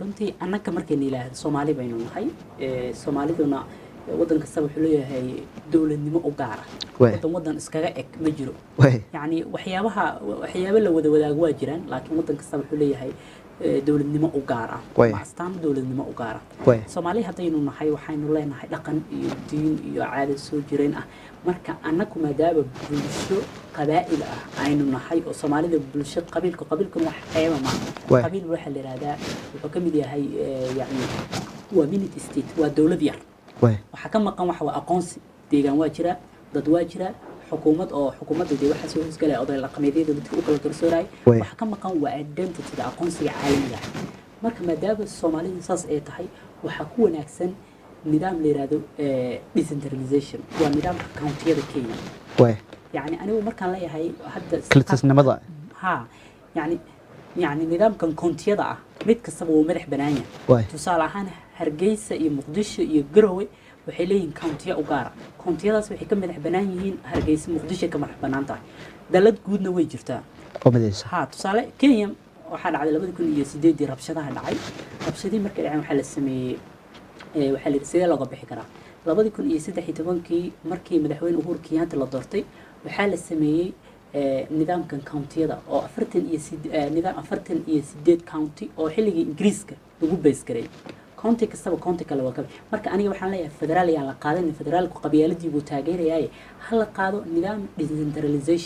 runtii annaka markayna yidhaahdo Soomaali baynu nahay Soomaaliduna waddan kasta wuxuu leeyahay dowladnimo u gaar ah waddan iskaga eg ma jiro yani waxyaabo la wada wadaago waa jiraan laakiin waddan kasta wuxuu leeyahay dowladnimo u gaar ah astaan dowladnimo u gaar ah Soomaali haddaynu nahay waxaynu leenahay dhaqan iyo diin iyo caado soo jireen ah marka annaku maadaama bulsho qabaa'il ah aynu nahay oo Soomaalida bulsho qabiilkuna wax qeyb ma qabiil waxa la yiraahdaa wuxuu ka mid yahay yani waa minute state waa dowlad yar waxa ka maqan waxa waa aqoonsi deegaan waa jira dad waa jira xukuumadda waxa soo hosgalay oday dhaqameedyada dadka u kala garsooray waxa ka maqan waa identity aqoonsiga caalamiga marka maadaama Soomaalidu saas ay tahay waxa ku wanaagsan nidaam la yiraahdo decentralization waa nidaamka countiyada Kenya يعني أنا ومركان لي هاي هذا كلتس نمضى ها يعني نظام كان كنت يضع ميت كسب ومرح بنايا تصالحان هرجيس يمقدش يجروي وحلين كونتيا وقارة كونتيا ده سوي حكم مرح بنايين هرجيس مقدش كمرح بنانته دلت جودنا ويجرتها ها تصالح كينيا وحال على لبد يكون يسديد دي ربشتها العين ربشتي مركز يعني محل السمي وحال السيدة لو قبح كرا لبد يكون يسدح يتبنكي مركي مدحوين أهور كيانت اللي دورتي وحال السمي نظام كان كاونتيدا أو نظام أفرتن يسديد كاونتي أو حلقي إنجليزك لجوب بيسكري كاونتي كسبوا كاونتي كلا وكذا مرك أنا وحنا ليه فدرالي على قاعدة الفدرال قبيلة دي بتاجر ياي هلا قاعدوا نظام decentralization